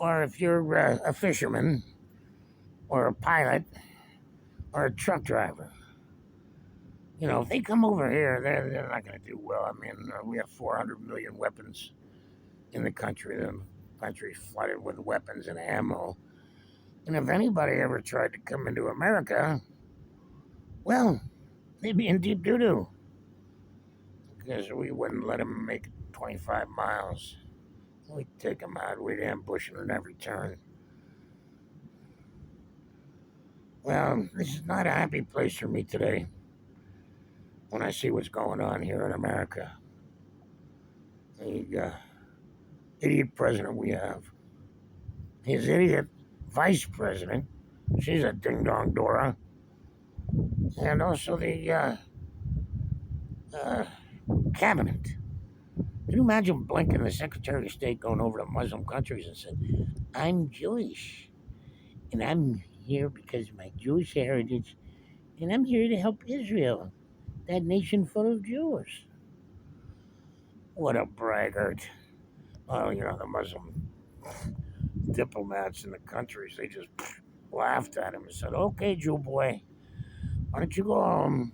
or if you're a fisherman or a pilot or a truck driver. If they come over here, they're not going to do well. I mean, we have 400 million weapons in the country. The country's flooded with weapons and ammo. And if anybody ever tried to come into America, well, they'd be in deep doo doo because we wouldn't let them make 25 miles. We'd take them out. We'd ambush them at every turn. Well, this is not a happy place for me today when I see what's going on here in America. The idiot president we have, his idiot vice president, she's a ding dong Dora, and also the uh, cabinet. Can you imagine Blinken, the Secretary of State, going over to Muslim countries and saying, I'm Jewish, and I'm here because of my Jewish heritage, and I'm here to help Israel, that nation full of Jews. What a braggart. Well, the Muslim diplomats in the countries, they just laughed at him and said, okay, Jew boy, why don't you go home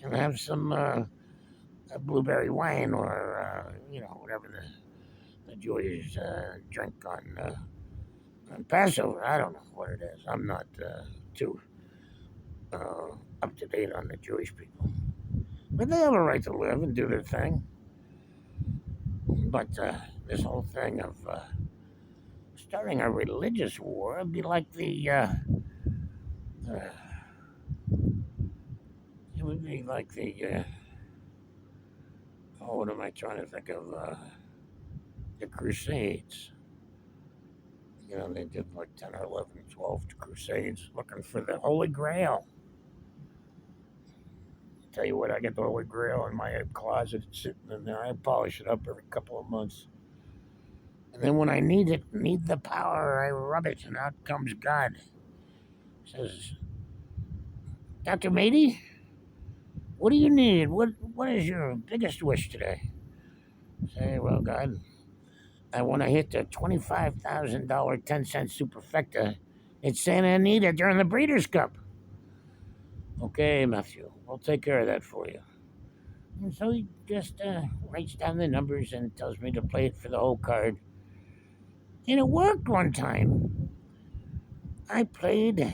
and have some blueberry wine or, whatever the Jewish drink on Passover. I don't know what it is. I'm not too up to date on the Jewish people. But they have a right to live and do their thing. But this whole thing of starting a religious war would be like uh, it would be like what am I trying to think of? The Crusades. They did like 10 or 11, 12 Crusades looking for the Holy Grail. Tell you what, I get the Holy Grail in my closet sitting in there. I polish it up every couple of months. And then when I need the power, I rub it, and out comes God. Says, Dr. Mady, what do you need? What is your biggest wish today? Say, well, God, I want to hit the $25,000 10-cent superfecta at Santa Anita during the Breeders' Cup. Okay, Matthew, we'll take care of that for you. And so he just writes down the numbers and tells me to play it for the whole card. And it worked one time. I played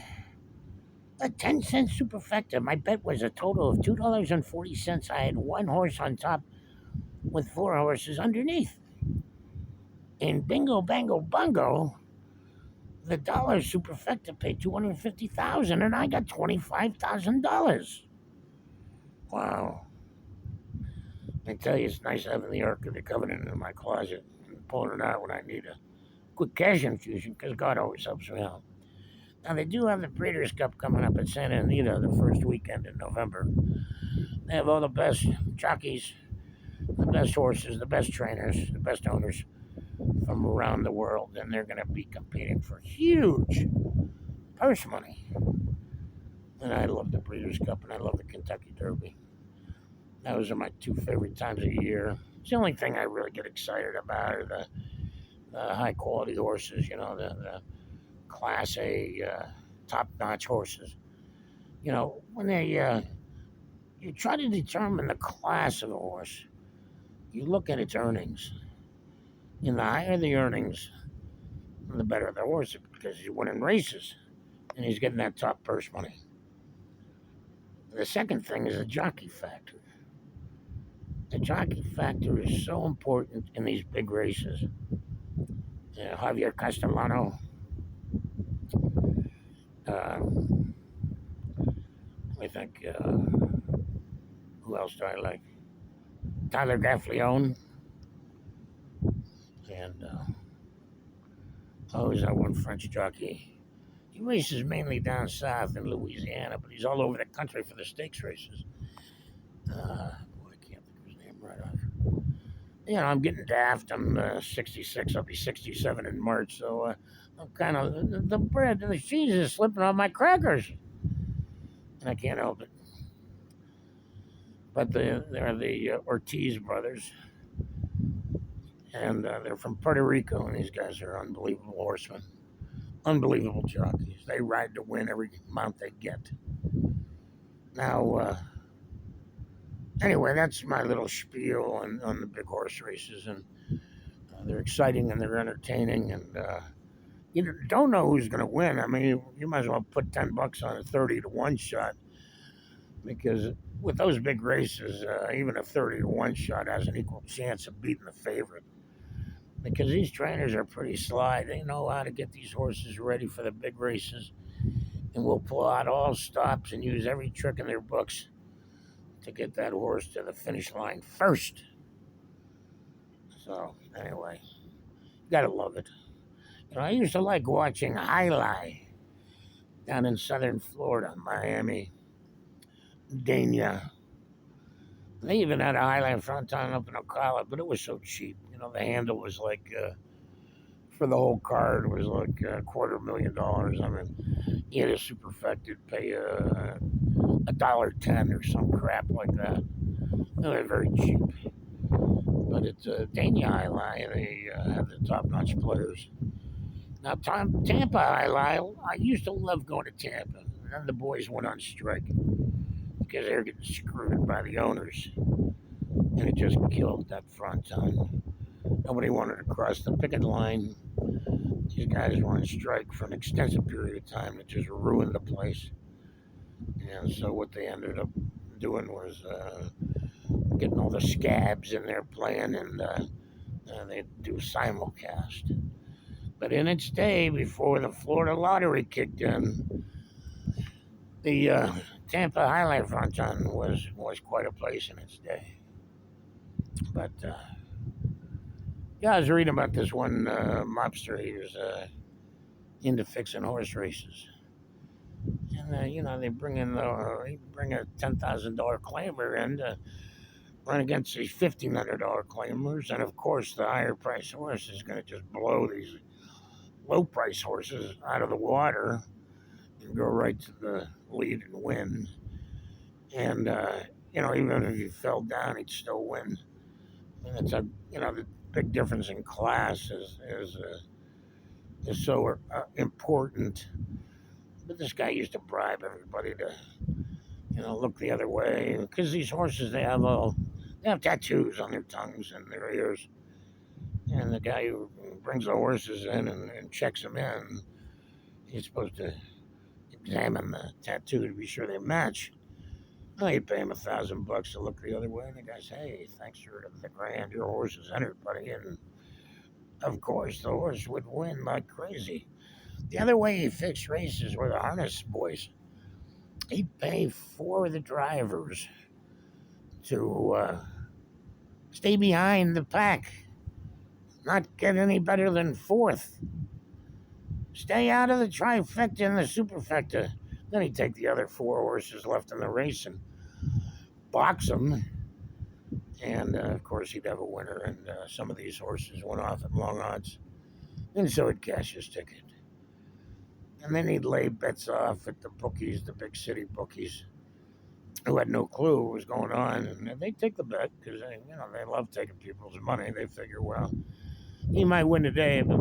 a 10-cent superfecta. My bet was a total of $2.40. I had one horse on top with four horses underneath. And bingo, bango, bungo, the dollar superfecta paid $250,000 and I got $25,000. Wow. I tell you, it's nice having the Ark of the Covenant in my closet and pulling it out when I need a quick cash infusion because God always helps me out. Now, they do have the Breeders' Cup coming up at Santa Anita the first weekend in November. They have all the best jockeys, the best horses, the best trainers, the best owners from around the world, and they're going to be competing for huge purse money. And I love the Breeders' Cup and I love the Kentucky Derby. Those are my two favorite times of the year. It's the only thing I really get excited about are the high quality horses, the Class A, top notch horses. When you try to determine the class of a horse, you look at its earnings. And the higher the earnings, the better the horse because he's winning races and he's getting that top purse money. The second thing is the jockey factor. The jockey factor is so important in these big races. Javier Castellano, I think, who else do I like? Tyler Gaffleone. And, who's that one French jockey? He races mainly down south in Louisiana, but he's all over the country for the stakes races. I can't think of his name right off. I'm getting daft. I'm 66. I'll be 67 in March. So I'm kind of, the bread, the cheese is slipping off my crackers. And I can't help it. But they're the Ortiz brothers. And they're from Puerto Rico, and these guys are unbelievable horsemen, unbelievable jockeys. They ride to win every mount they get. Now, anyway, that's my little spiel on the big horse races, and they're exciting and they're entertaining, and you don't know who's going to win. I mean, you might as well put $10 on a 30 to 1 shot, because with those big races, even a 30 to 1 shot has an equal chance of beating the favorite. Because these trainers are pretty sly. They know how to get these horses ready for the big races, and will pull out all stops and use every trick in their books to get that horse to the finish line first. So anyway, you gotta love it. I used to like watching Highlight down in southern Florida, Miami, Dania. They even had a Highlight front on up in Ocala, but it was so cheap. The handle was like for the whole card was like $250,000. I mean, you had a superfected pay $1.10 or some crap like that. They're very cheap, but it's Dania Highlight. They have the top-notch players. Now, Tampa Highlight, I used to love going to Tampa. And then the boys went on strike because they were getting screwed by the owners, and it just killed that front ton. Nobody wanted to cross the picket line. These guys were on strike for an extensive period of time. It just ruined the place. And so what they ended up doing was getting all the scabs in there playing, and they do simulcast. But in its day, before the Florida lottery kicked in, the Tampa Highlight Fronton was quite a place in its day. But yeah, I was reading about this one mobster. He was into fixing horse races, and they bring a $10,000 claimer in to run against these $1,500 claimers, and of course the higher price horse is going to just blow these low price horses out of the water and go right to the lead and win. And even if he fell down, he'd still win. And it's the big difference in class is so important. But this guy used to bribe everybody to look the other way, because these horses they have tattoos on their tongues and their ears. And the guy who brings the horses in and checks them in, he's supposed to examine the tattoo to be sure they match. Well, you pay him $1,000 to look the other way, and the guy says, "Hey, thanks for the grand. Your horse is entered, buddy." And of course, the horse would win like crazy. The other way he fixed races were the harness boys. He'd pay 4 of the drivers to stay behind the pack, not get any better than 4th. Stay out of the trifecta and the superfecta. Then he'd take the other 4 horses left in the race and box them. And of course, he'd have a winner. And some of these horses went off at long odds. And so he'd cash his ticket. And then he'd lay bets off at the bookies, the big city bookies, who had no clue what was going on. And they'd take the bet because they love taking people's money. They figure, well, he might win today, but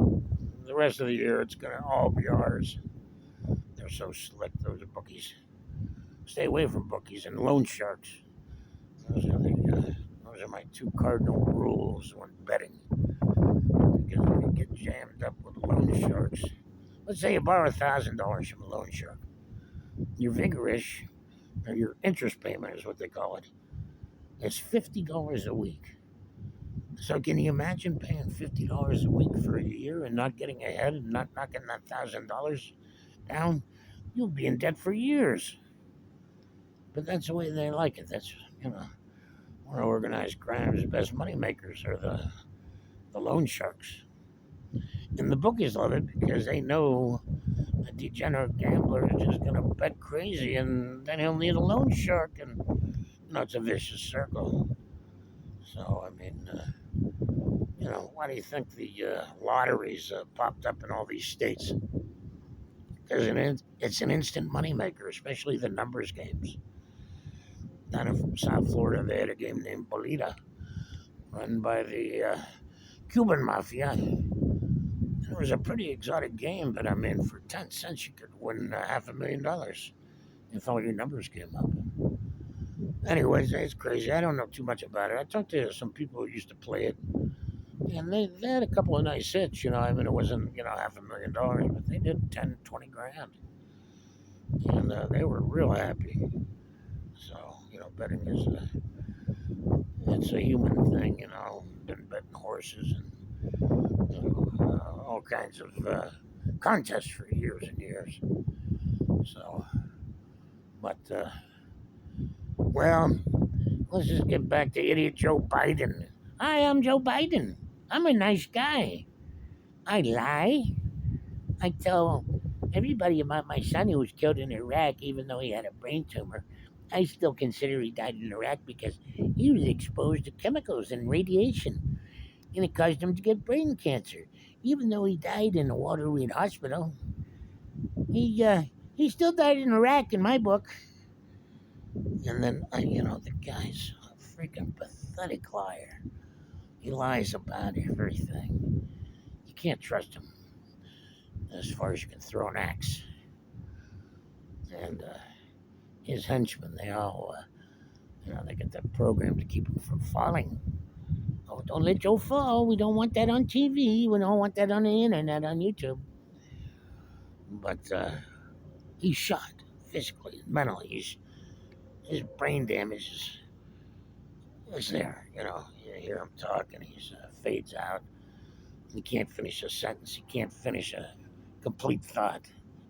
the rest of the year it's going to all be ours. They're so slick, those bookies. Stay away from bookies and loan sharks. Those are my 2 cardinal rules when betting. Because if you get jammed up with loan sharks, let's say you borrow $1,000 from a loan shark. Your vigorish, or your interest payment is what they call it, is $50 a week. So can you imagine paying $50 a week for a year and not getting ahead and not knocking that $1,000 down? You'll be in debt for years. But that's the way they like it. That's more organized crime's best money makers are the loan sharks. And the bookies love it because they know a degenerate gambler is just going to bet crazy, and then he'll need a loan shark, and it's a vicious circle. So, I mean, why do you think the lotteries popped up in all these states? Because it's an instant moneymaker, especially the numbers games. Down in South Florida, they had a game named Bolita, run by the Cuban mafia. It was a pretty exotic game, but I mean, for 10 cents, you could win $500,000 if all your numbers came up. Anyways, it's crazy. I don't know too much about it. I talked to some people who used to play it, and they had a couple of nice hits. I mean, it wasn't, $500,000, but they did 10, 20 grand. And they were real happy. So, betting is it's a human thing, been betting horses and all kinds of contests for years and years. So, but, well, let's just get back to idiot Joe Biden. Hi, I'm Joe Biden. I'm a nice guy. I lie. I tell everybody about my son who was killed in Iraq, even though he had a brain tumor. I still consider he died in Iraq because he was exposed to chemicals and radiation, and it caused him to get brain cancer. Even though he died in a Walter Reed hospital, he still died in Iraq in my book. And then, the guy's a freaking pathetic liar. He lies about everything. You can't trust him as far as you can throw an axe. And his henchmen, they all, they get that program to keep him from falling. Oh, don't let Joe fall. We don't want that on TV. We don't want that on the internet, on YouTube. But he's shot physically, mentally. His brain damage is there. You hear him talk and he fades out. He can't finish a sentence. He can't finish a complete thought.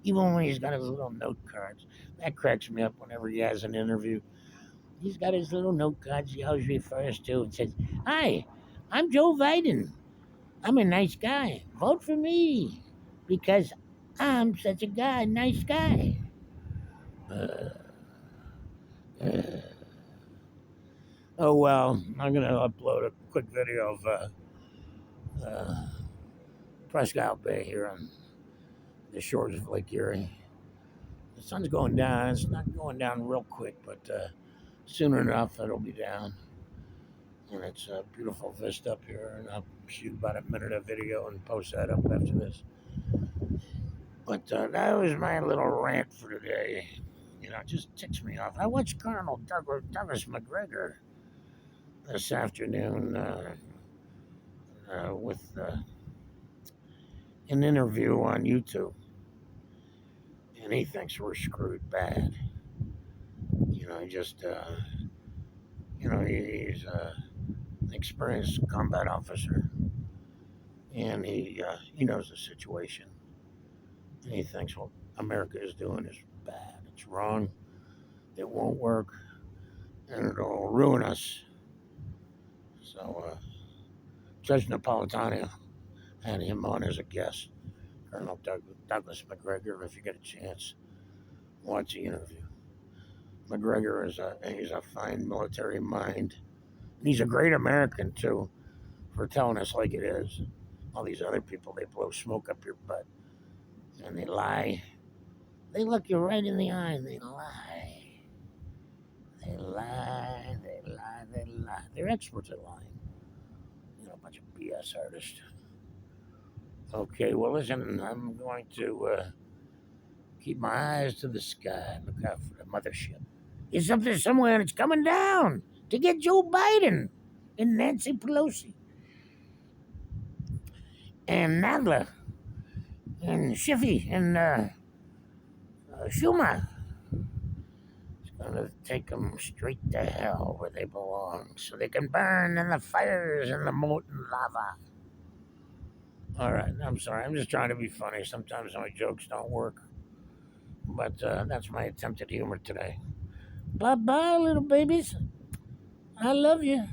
Even when he's got his little note cards. That cracks me up whenever he has an interview. He's got his little note cards he always refers to and says, "Hi, I'm Joe Biden. I'm a nice guy. Vote for me because I'm such a nice guy." Uh, uh, oh, well, I'm going to upload a quick video of Presque Isle Bay here on the shores of Lake Erie. The sun's going down. It's not going down real quick, but soon enough it'll be down. And it's a beautiful vista up here. And I'll shoot about a minute of video and post that up after this. But that was my little rant for today. It just ticks me off. I watched Colonel Douglas McGregor this afternoon with an interview on YouTube. And he thinks we're screwed bad. He just, he's an experienced combat officer. And he knows the situation. And he thinks what America is doing is bad. It's wrong. It won't work. And it'll ruin us. So, Judge Napolitano had him on as a guest. Colonel Douglas McGregor, if you get a chance, watch the interview. McGregor he's a fine military mind. And he's a great American, too, for telling us like it is. All these other people, they blow smoke up your butt. And they lie. They look you right in the eye and they lie. They lie, they lie, they lie. They're experts at lying. A bunch of BS artists. Okay, well, listen, I'm going to keep my eyes to the sky, look out for the mothership. It's up there somewhere and it's coming down to get Joe Biden and Nancy Pelosi and Nadler and Schiffy and Schumer. It's going to take them straight to hell where they belong so they can burn in the fires and the molten lava. All right, I'm sorry. I'm just trying to be funny. Sometimes my jokes don't work. But that's my attempt at humor today. Bye-bye, little babies. I love you.